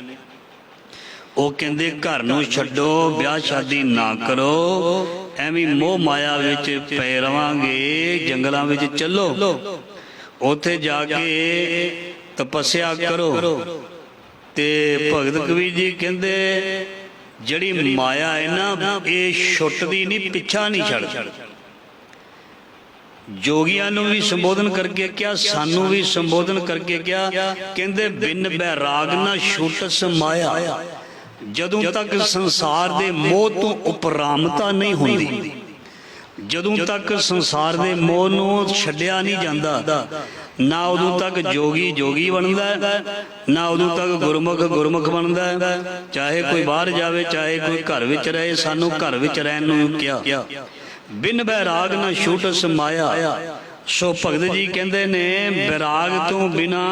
ਉਹ ਕਹਿੰਦੇ ਘਰ ਨੂੰ ਛੱਡੋ, ਵਿਆਹ ਸ਼ਾਦੀ ਨਾ ਕਰੋ, ਐਵੇਂ ਮੋਹ ਮਾਇਆ ਵਿੱਚ ਪਏ ਰਵਾਂਗੇ, ਜੰਗਲਾਂ ਵਿੱਚ ਚੱਲੋ, ਉੱਥੇ ਜਾ ਕੇ ਤਪੱਸਿਆ ਕਰੋ। ਤੇ ਭਗਤ ਕਬੀਰ ਜੀ ਕਹਿੰਦੇ ਜਿਹੜੀ ਮਾਇਆ ਹੈ ਨਾ ਇਹ ਛੁੱਟਦੀ ਨਹੀਂ, ਪਿੱਛਾ ਨਹੀਂ ਛੱਡਦੀ। ਜੋਗੀਆਂ ਨੂੰ ਵੀ ਸੰਬੋਧਨ ਕਰਕੇ ਕਿਹਾ, ਸਾਨੂੰ ਵੀ ਸੰਬੋਧਨ ਕਰਕੇ ਕਿਹਾ, ਕਹਿੰਦੇ ਬਿਨ ਬੈਰਾਗ ਨਾ ਛੁੱਟਸ ਮਾਇਆ। ਜਦੋਂ ਤੱਕ ਸੰਸਾਰ ਦੇ ਮੋਹ ਤੋਂ ਉਪਰਾਮਤਾ ਨਹੀਂ ਹੁੰਦੀ, ਜਦੋਂ ਤੱਕ ਸੰਸਾਰ ਦੇ ਮੋਹ ਨੂੰ ਛੱਡਿਆ ਨਹੀਂ ਜਾਂਦਾ, ਨਾ ਉਦੋਂ ਤੱਕ ਜੋਗੀ ਜੋਗੀ ਬਣਦਾ, ਨਾ ਉਦੋਂ ਤੱਕ ਗੁਰਮੁਖ ਗੁਰਮੁਖ ਬਣਦਾ। ਚਾਹੇ ਕੋਈ ਬਾਹਰ ਜਾਵੇ, ਚਾਹੇ ਕੋਈ ਘਰ ਵਿੱਚ ਰਹੇ, ਸਾਨੂੰ ਘਰ ਵਿੱਚ ਰਹਿਣ ਨੂੰ ਕਿਹਾ। ਬਿਨ ਬੈਰਾਗ ਨਾ ਛੂਟਸ ਮਾਇਆ। ਸੋ ਭਗਤ ਜੀ ਕਹਿੰਦੇ ਨੇ ਬੈਰਾਗ ਤੋਂ ਬਿਨਾ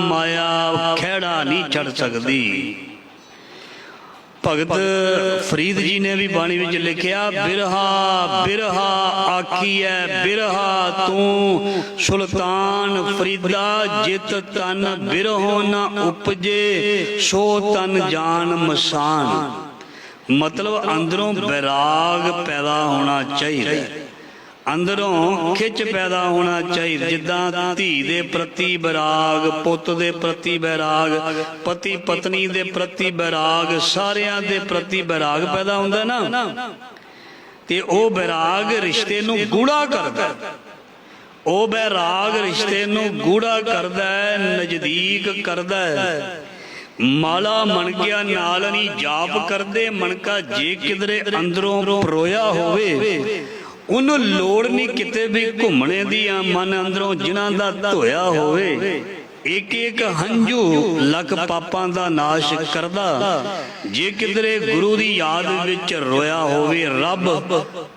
ਮਾਇਆ ਖਹਿੜਾ ਨਹੀਂ ਛੱਡ ਸਕਦੀ। ਭਗਤ ਫਰੀਦ ਜੀ ਨੇ ਵੀ ਬਾਣੀ ਵਿੱਚ ਲਿਖਿਆ, ਬਿਰਹਾ ਬਿਰਹਾ ਆਖੀਐ ਬਿਰਹਾ ਤੂੰ ਸੁਲਤਾਨ ਫਰੀਦਾ, ਜਿਤ ਤਨ ਬਿਰਹੋ ਨਾ ਉਪਜੇ ਸੋ ਤਨ ਜਾਨ ਮਸਾਨ। मतलब अंदरों बैराग पैदा होना चाहिए, अंदरों खिच पैदा होना चाहिए। जिद्दां धी दे प्रति बैराग, पुत दे प्रति बैराग, पति पत्नी दे प्रति बैराग, सारियां दे प्रति बैराग पैदा हुंदा ना, ते ओ बैराग रिश्ते नूं गूढ़ा करदा, ओ बैराग रिश्ते नूं गूढ़ा करदा है, नजदीक करदा है। माला मनकिया नाल नहीं जाप करदे, मनका जे किधरे अंदरों परोया होवे उन्होंने लोड़ नहीं किते भी घूमने दी, मन अंदरों जिन्हां दा धोया होवे, एक एक हंझू लख पापां दा नाश करदा। जे किधरे गुरु दी याद विच रोया होवे रब,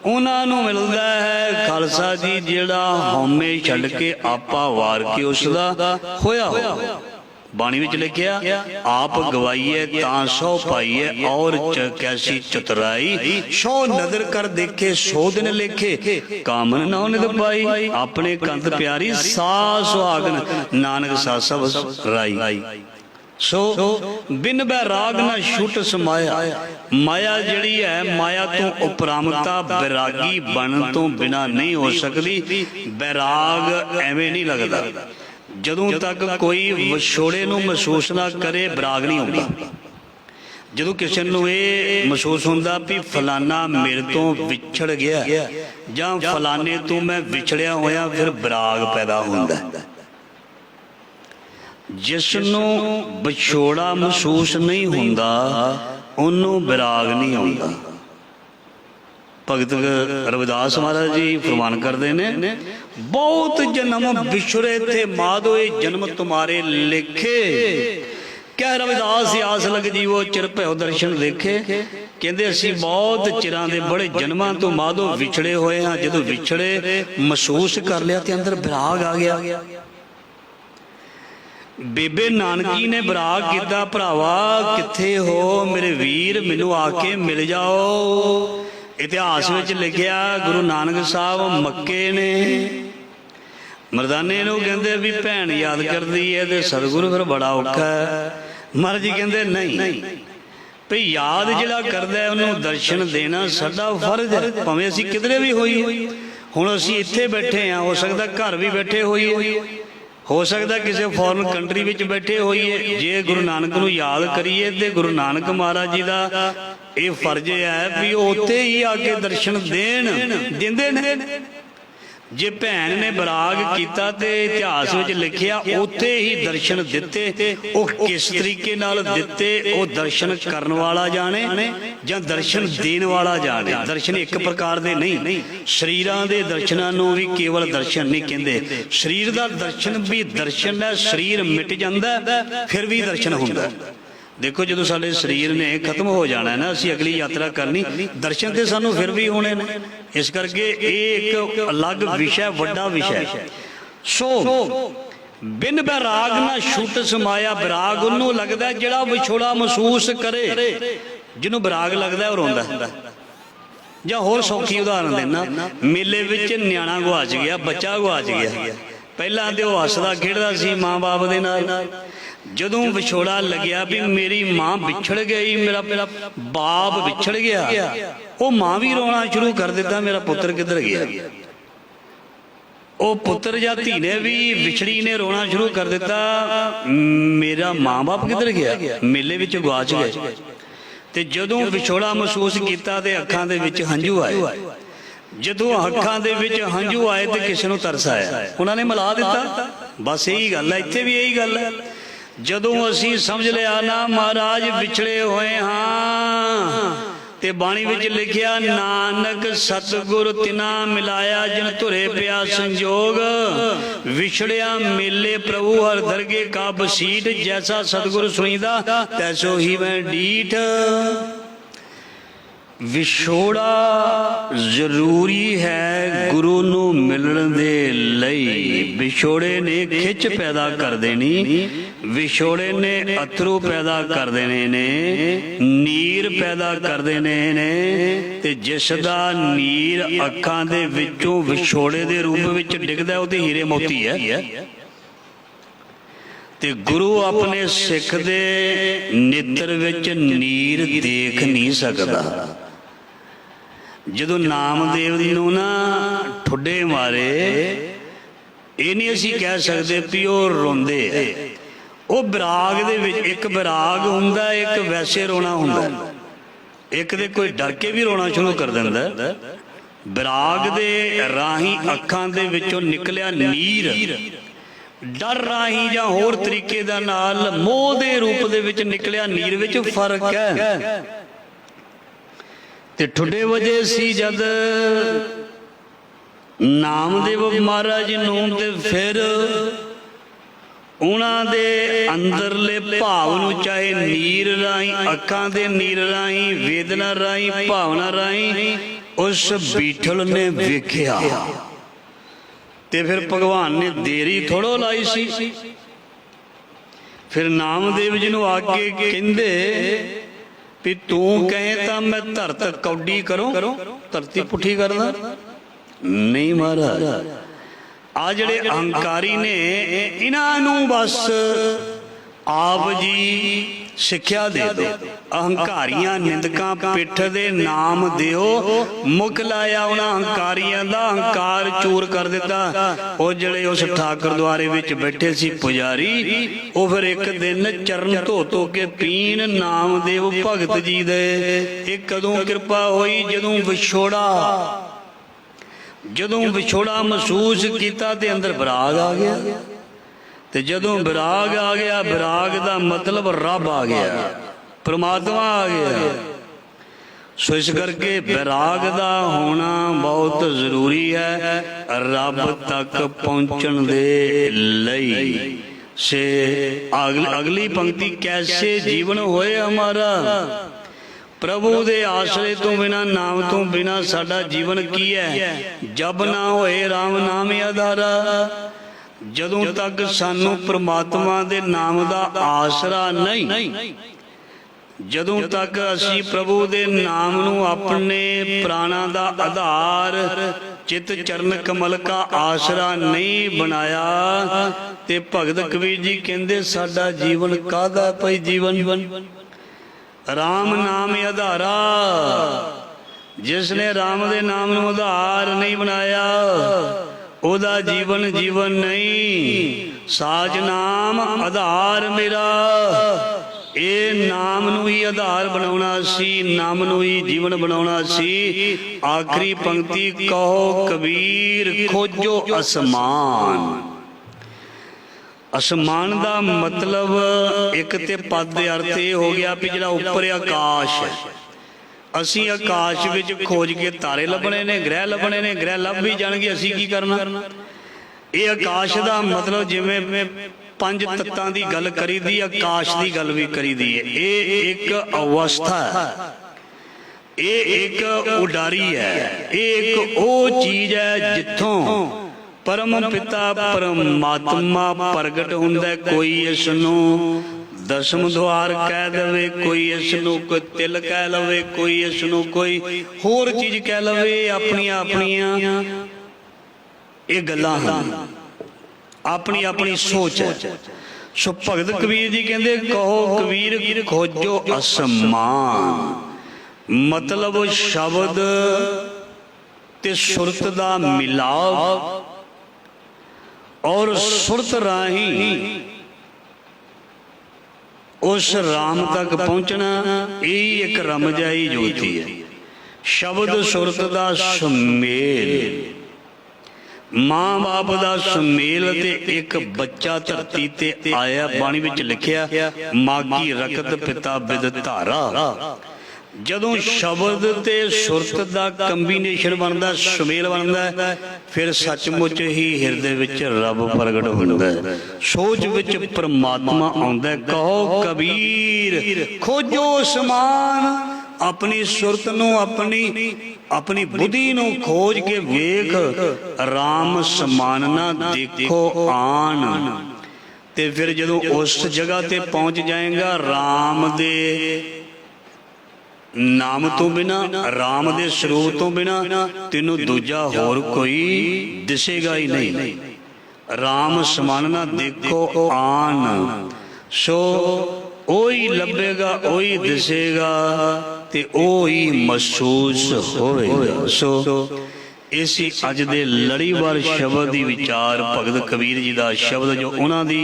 उन्हां नूं मिलदा है खालसा जी जिहड़ा हौमे छड्ड के आपा वार के उसदा होया होवे। बाणी विच लिखिया, आप गवाइए तां सौ पाइए, और कैसी चतुराई सौ नदर कर देखे, सौ दिन लेखे कामन नौ निद पाई। अपने कंत प्यारी सा सुहागन, नानक सासब राई। सो बिन बैराग ना छुट समाया। माया जिहड़ी है, माया तो उपरामता बैरागी बन तो बिना नहीं हो सकती। बैराग एवें नहीं लगता, जदों तक कोई विछोड़े नूं महसूस ना करे बैराग नहीं आउंदा। जदों किसी नूं ये महसूस हुंदा भी फलाना मेरे तो विछड़ गया जां फलाने तो मैं विछड़िया होया, फिर बैराग पैदा हुंदा। जिसनूं विछोड़ा महसूस नहीं हुंदा उन्होंने बैराग नहीं आउंदा। भगत रविदास महाराज जी फरमान करते ने, बहुत जन्म बिछड़े थे माधोए, जन्म तुम्हारे लिखे। क्या रविदास आस लग जी वो चिर भैओ दर्शन देखे। कहते असी बहुत चिरां दे बड़े जन्मां तो माधो विछड़े होए हाँ, जदों विछड़े महसूस कर लिया तो अंदर बैराग आ गया। बेबे नानकी ने बैराग किया, भरावा किथे हो मेरे वीर, मैनू आके मिल जाओ। इतिहास में लिखिया गुरु नानक साहब मक्के ने मरदाने नूं कहंदे भी भैन याद करदी है ते सतगुरु फिर बड़ा औखा है। महाराज जी कहंदे नहीं भई याद जिहड़ा करदा है उन्होंने दर्शन देना साडा फर्ज है, भावें असीं किधरे भी होईए। हुण असीं इत्थे बैठे हाँ, हो सकदा घर भी बैठे होईए, हो सकता किसी फॉरन कंट्री में बैठे होइए। जे गुरु नानक नूं याद करिए तो गुरु नानक महाराज जी का ये फर्ज है भी उत्थे ही आके दर्शन देंदे ने। जे भैन ने बैराग किया तो इतिहास में लिखिया उत्थे ही दर्शन दिते। वो किस तरीके नाल दिते, वो दर्शन करन वाला जाने जां दर्शन देन वाला जाने। दर्शन एक प्रकार दे नहीं, शरीरां दे दर्शनां नूं भी केवल दर्शन नहीं कहंदे। शरीर दा दर्शन भी दर्शन है, शरीर मिट जांदा फिर भी दर्शन हुंदा। देखो जो साडे शरीर ने खत्म हो जाना है ना, असीं अगली यात्रा करनी, दर्शन तो सानू फिर भी होने ने। इस करके एक अलग विषय, वड्डा विषय। सो बिन बैराग ना छुट समाया। बैराग उन्होंने लगता है जिहड़ा विछोड़ा महसूस करे, जिन्होंने बैराग लगता है वो रोंदा। जां होर सौखी उदाहरण देना, मेले विच न्याणा गुआच गया, बच्चा गुआच गया। पहलां ते वो हसदा खेडदा सी माँ बाप दे नाल। जदों विछोड़ा लग्या भी मेरी माँ बिछड़ गई, मेरा बाप बिछड़ गया, वो माँ भी रोना शुरू कर दिता, मेरा पुत्र किधर गया। वो पुत्र या धी ने भी विछड़ी ने रोना शुरू कर दिता, मेरा माँ बाप किधर गया, मेले विच गुआच गए। ते जदों विछोड़ा महसूस किया ते अखां दे विच हंझू आए। जदों अखां दे विच हंझू आए तो किसी नूं तरस आया, उन्होंने मिला दिता। बस यही गल है, इत्थे भी यही गल है। जदों असी समझ लिया ना महाराज विछड़े होए हाँ, ते बाणी विच लिखिया नानक सतगुर तिना मिलाया जिन धुरे पिया संजोग। विछड़िया मेले प्रभु हर दरगे का बसीठ, जैसा सतगुर सुनीदा तैसो ही मैं डीठ। विछोड़ा जरूरी है गुरु नू मिलण दे लई। विछोड़े ने खिच पैदा कर देनी, विछोड़े ने अथरू पैदा कर देने ने, नीर पैदा कर देने ने। ते जिस दा नीर अखां दे विचों विछोड़े दे रूप विच डिगदा, ओहदे हीरे मोती है। ਤੇ ਗੁਰੂ ਆਪਣੇ ਸਿੱਖ ਦੇ ਨੇਤਰ ਵਿੱਚ ਨੀਰ ਦੇਖ ਨਹੀਂ ਸਕਦਾ। ਜਦੋਂ ਨਾਮਦੇਵ ਨੂੰ ਨਾ ਠੁੱਡੇ ਮਾਰੇ, ਇਹ ਨਹੀਂ ਅਸੀਂ ਕਹਿ ਸਕਦੇ ਵੀ ਉਹ ਰੋਂਦੇ ਆ। ਉਹ ਵਿਰਾਗ ਦੇ ਵਿੱਚ ਇੱਕ ਵਿਰਾਗ ਹੁੰਦਾ, ਇੱਕ ਵੈਸੇ ਰੋਣਾ ਹੁੰਦਾ। ਇੱਕ ਦੇ ਕੋਈ ਡਰ ਕੇ ਵੀ ਰੋਣਾ ਸ਼ੁਰੂ ਕਰ ਦਿੰਦਾ। ਵਿਰਾਗ ਦੇ ਰਾਹੀਂ ਅੱਖਾਂ ਦੇ ਵਿੱਚੋਂ ਨਿਕਲਿਆ ਨੀਰ ਡਰ ਰਾਹੀਂ ਜਾਂ ਹੋਰ ਤਰੀਕੇ ਦਾ ਨਾਲ ਮੋਹ ਦੇ ਰੂਪ ਦੇ ਵਿੱਚ ਨਿਕਲਿਆ ਨੀਰ ਵਿੱਚ ਫਰਕ ਹੈ। ਤੇ ਠੁੱਡੇ ਵਜੇ ਸੀ ਜਦ ਨਾਮਦੇਵ ਮਹਾਰਾਜ ਨੂੰ, ਤੇ ਫਿਰ ਉਹਨਾਂ ਦੇ ਅੰਦਰਲੇ ਭਾਵ ਨੂੰ ਚਾਹੇ ਨੀਰ ਰਾਹੀਂ, ਅੱਖਾਂ ਦੇ ਨੀਰ ਰਾਹੀਂ, ਵੇਦਨਾ ਰਾਹੀਂ, ਭਾਵਨਾ ਰਾਹੀਂ ਉਸ ਬੀਠਲ ਨੇ ਵੇਖਿਆ। ਤੇ ਫਿਰ ਭਗਵਾਨ ਨੇ ਦੇਰੀ ਥੋੜੋ ਲਾਈ ਸੀ। ਫਿਰ ਨਾਮਦੇਵ ਜੀ ਨੂੰ ਆ ਕੇ ਕਹਿੰਦੇ ਵੀ ਤੂੰ ਕਹੇ ਤਾਂ ਮੈਂ ਧਰਤ ਕੌਡੀ ਕਰੂੰ, ਧਰਤੀ ਪੁੱਠੀ ਕਰਦਾ। ਨਹੀਂ ਮਹਾਰਾਜ, ਆ ਜਿਹੜੇ ਅਹੰਕਾਰੀ ਨੇ ਇਹਨਾਂ ਨੂੰ ਬਸ ਆਪ ਜੀ ਸਿੱਖਿਆ ਦੇ ਦਿਓ। ਅਹੰਕਾਰੀਆਂ ਨਿੰਦਕਾਂ ਪਿੱਠ ਦੇ ਨਾਮ ਦਿਓ। ਮੁੱਖ ਲਾਇਆ ਉਹਨਾਂ ਅਹੰਕਾਰੀਆਂ ਦਾ, ਅਹੰਕਾਰ ਚੂਰ ਕਰ ਦਿੱਤਾ। ਉਹ ਜਿਹੜੇ ਉਸ ਠਾਕੁਰ ਦੁਆਰੇ ਵਿੱਚ ਬੈਠੇ ਸੀ ਪੁਜਾਰੀ, ਉਹ ਫਿਰ ਇੱਕ ਦਿਨ ਚਰਨ ਧੋ ਧੋ ਕੇ ਪੀਣ ਨਾਮਦੇਵ ਭਗਤ ਜੀ ਦੇ। ਇਹ ਕਦੋਂ ਕਿਰਪਾ ਹੋਈ? ਜਦੋਂ ਵਿਛੋੜਾ ਮਹਿਸੂਸ ਕੀਤਾ ਤੇ ਅੰਦਰ ਵਿਰਾਗ ਆ ਗਿਆ। ਤੇ ਜਦੋਂ ਵਿਰਾਗ ਆ ਗਿਆ, ਵਿਰਾਗ ਦਾ ਮਤਲਬ ਰੱਬ ਆ ਗਿਆ, ਪ੍ਰਮਾਤਮਾ ਆ ਗਿਆ। ਸੋ ਇਸ ਕਰਕੇ ਵਿਰਾਗ ਦਾ ਹੋਣਾ ਬਹੁਤ ਜ਼ਰੂਰੀ ਹੈ ਰੱਬ ਤੱਕ ਪਹੁੰਚਣ ਦੇ ਲਈ। ਸੇ ਅਗਲੀ ਪੰਕਤੀ, ਕੈਸੇ ਜੀਵਨ ਹੋਏ ਹਮਾਰਾ। ਪ੍ਰਭੂ ਦੇ ਆਸਰੇ ਤੋਂ ਬਿਨਾਂ, ਨਾਮ ਤੋਂ ਬਿਨਾਂ ਸਾਡਾ ਜੀਵਨ ਕੀ ਹੈ? ਜਬ ਨਾ ਹੋਏ ਰਾਮ ਨਾਮ ਆਧਾਰਾ। ਜਦੋਂ ਤੱਕ ਸਾਨੂੰ ਪ੍ਰਮਾਤਮਾ ਦੇ ਨਾਮ ਦਾ ਆਸਰਾ ਨਹੀਂ, ਜਦੋਂ ਤੱਕ ਅਸੀਂ ਪ੍ਰਭੂ ਦੇ ਨਾਮ ਨੂੰ ਆਪਣੇ ਪ੍ਰਾਣਾਂ ਦਾ ਆਧਾਰ, ਚਿੱਤ ਚਰਨ ਕਮਲ ਕਾ ਆਸਰਾ ਨਹੀਂ ਬਣਾਇਆ, ਤੇ ਭਗਤ ਕਬੀਰ ਜੀ ਕਹਿੰਦੇ ਸਾਡਾ ਜੀਵਨ ਕਾਹਦਾ ਭਾਈ? ਜੀਵਨ ਰਾਮ ਨਾਮ ਆਧਾਰਾ। ਜਿਸ ਨੇ ਰਾਮ ਦੇ ਨਾਮ ਨੂੰ ਆਧਾਰ ਨਹੀਂ ਬਣਾਇਆ, ਉਹਦਾ ਜੀਵਨ ਜੀਵਨ ਨਹੀਂ। ਸਾਜ ਨਾਮ ਆਧਾਰ ਮੇਰਾ। ਇਹ ਨਾਮ ਨੂੰ ਹੀ ਆਧਾਰ ਬਣਾਉਣਾ ਸੀ, ਨਾਮ ਨੂੰ ਹੀ ਜੀਵਨ ਬਣਾਉਣਾ ਸੀ। ਆਖਰੀ ਪੰਕਤੀ, ਕਹੋ ਕਬੀਰ ਖੋਜੋ ਅਸਮਾਨ। ਅਸਮਾਨ ਦਾ ਮਤਲਬ ਇੱਕ ਤੇ ਪਦ ਦੇ ਅਰਥ ਇਹ ਹੋ ਗਿਆ ਵੀ ਜਿਹੜਾ ਉੱਪਰ ਆਕਾਸ਼ ਹੈ। ਅਸੀਂ ਆਕਾਸ਼ ਵਿੱਚ ਖੋਜ ਕੇ ਤਾਰੇ ਲੱਭਣੇ ਨੇ, ਗ੍ਰਹਿ ਲੱਭਣੇ ਨੇ। ਗ੍ਰਹਿ ਲੱਭ ਵੀ ਜਾਣਗੇ, ਅਸੀਂ ਕੀ ਕਰਨਾ? ਇਹ ਆਕਾਸ਼ ਦਾ ਮਤਲਬ ਜਿਵੇਂ ਪੰਜ ਤੱਤਾਂ ਦੀ ਗੱਲ ਕਰੀਦੀ, ਆਕਾਸ਼ ਦੀ ਗੱਲ ਵੀ ਕਰੀਦੀ ਹੈ। ਇਹ ਇੱਕ ਅਵਸਥਾ ਹੈ, ਇਹ ਇੱਕ ਉਡਾਰੀ ਹੈ, ਇਹ ਇੱਕ ਉਹ ਚੀਜ਼ ਹੈ ਜਿੱਥੋਂ ਪਰਮ ਪਿਤਾ ਪਰਮਾਤਮਾ ਪ੍ਰਗਟ ਹੁੰਦਾ। ਕੋਈ ਇਸ ਨੂੰ ਦਸਮ ਦੁਆਰ ਕਹਿ ਦੇਵੇ, ਕੋਈ ਇਸ ਨੂੰ ਕੋਈ ਤਿਲ ਕਹਿ ਲਵੇ, ਕੋਈ ਇਸ ਨੂੰ ਕੋਈ ਹੋਰ ਚੀਜ਼ ਕਹਿ ਲਵੇ। ਆਪਣੀਆਂ ਇਹ ਗੱਲਾਂ ਹਨ, ਆਪਣੀ ਆਪਣੀ ਸੋਚ ਹੈ। ਸੋ ਭਗਤ ਕਬੀਰ ਜੀ ਕਹਿੰਦੇ ਕਹੋ ਕਬੀਰ ਖੋਜੋ ਅਸਮਾਨ। ਮਤਲਬ ਸ਼ਬਦ ਤੇ ਸੁਰਤ ਦਾ ਮਿਲਾਪ ਔਰ ਸੁਰਤ ਰਾਹੀਂ ਉਸ ਰਾਮ ਤੱਕ ਪਹੁੰਚਣਾ, ਇਹ ਇੱਕ ਰਮਜਾਈ ਜੋਤੀ ਹੈ। ਸ਼ਬਦ ਸੁਰਤ ਦਾ ਸੁਮੇਲ, ਮਾਂ ਬਾਪ ਦਾ ਸੁਮੇਲ। ਤੇ ਇੱਕ ਬੱਚਾ ਧਰਤੀ ਤੇ ਆਇਆ, ਬਾਣੀ ਵਿੱਚ ਲਿਖਿਆ ਮਾਗੀ ਰਕਤ ਪਿਤਾ ਬਿਦ ਧਾਰਾ। ਜਦੋਂ ਸ਼ਬਦ ਤੇ ਸੁਰਤ ਦਾ ਕੰਬੀਨੇਸ਼ਨ ਬਣਦਾ, ਸੁਮੇਲ ਬਣਦਾ, ਫਿਰ ਸੱਚਮੁੱਚ ਹੀ ਹਿਰਦੇ ਵਿੱਚ ਰੱਬ ਪ੍ਰਗਟ ਹੁੰਦਾ ਹੈ, ਸੋਚ ਵਿੱਚ ਪਰਮਾਤਮਾ ਆਉਂਦਾ। ਕਹੋ ਕਬੀਰ ਖੋਜੋ ਸਮਾਨ। ਆਪਣੀ ਸੁਰਤ ਨੂੰ, ਆਪਣੀ ਬੁੱਧੀ ਨੂੰ ਖੋਜ ਕੇ ਵੇਖ, ਰਾਮ ਸਮਾਨ ਨਾ ਦੇਖੋ ਆਨ। ਤੇ ਫਿਰ ਜਦੋਂ ਉਸ ਜਗ੍ਹਾ ਤੇ ਪਹੁੰਚ ਜਾਏਗਾ, ਰਾਮ ਦੇ ਨਾਮ ਤੋਂ ਬਿਨਾ, ਰਾਮ ਦੇ ਸਰੂਪ ਤੋਂ ਬਿਨਾ ਤੈਨੂੰ ਦੂਜਾ ਹੋਰ ਕੋਈ ਦਿਸੇਗਾ ਹੀ ਨਹੀਂ। राम समान ना देखो आन, सो ओही लभेगा ओही दिसेगा ते ओही महसूस होवेगा। सो इसी अज दे लड़ीवार शब्द की विचार भगत कबीर जी का शब्द जो उन्होंने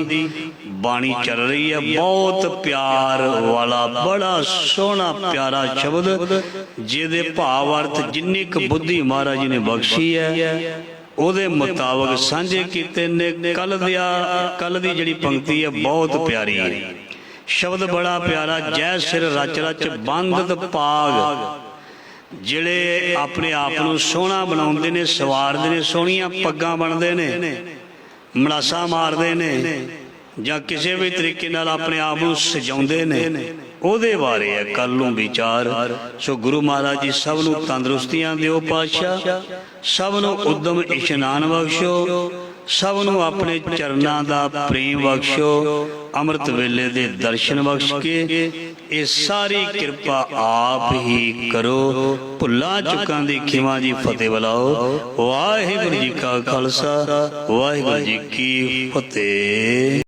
बाणी चल रही है, बहुत प्यार वाला बड़ा सोहना प्यारा शब्द, जिहदे भाव अर्थ जिन्नी क बुद्धि महाराज जी ने बख्शी है ਉਹਦੇ मुताबिक साझे कीते ने। कल दी जिहड़ी पंक्ति है बहुत प्यारी है, शब्द बड़ा प्यारा। जै सिर रच रच बंद पाग, जिहड़े अपने आप नूं सोहना बनाउंदे ने, सवारदे ने, सोहणियां पग्गां बनदे ने, मड़ासा मारदे ने, जां किसी भी तरीके नाल अपने आप नूं सजाउंदे ने, ਉਹਦੇ बारे है कल नूं विचार। सो गुरु महाराज जी सब नूं तंदुरुस्तियां दिओ पातशाह, सब नूं उद्दम इशनान बख्शो, सब नूं अपने चरनां दा प्रेम बख्शो, अमृत वेले दे दर्शन बख्श के ये सारी कृपा आप ही करो। भुल्लां चुकां दी खिमा जी फतेह बुलाओ। वाहिगुरू जी का खालसा वाहिगुरू जी की फतेह।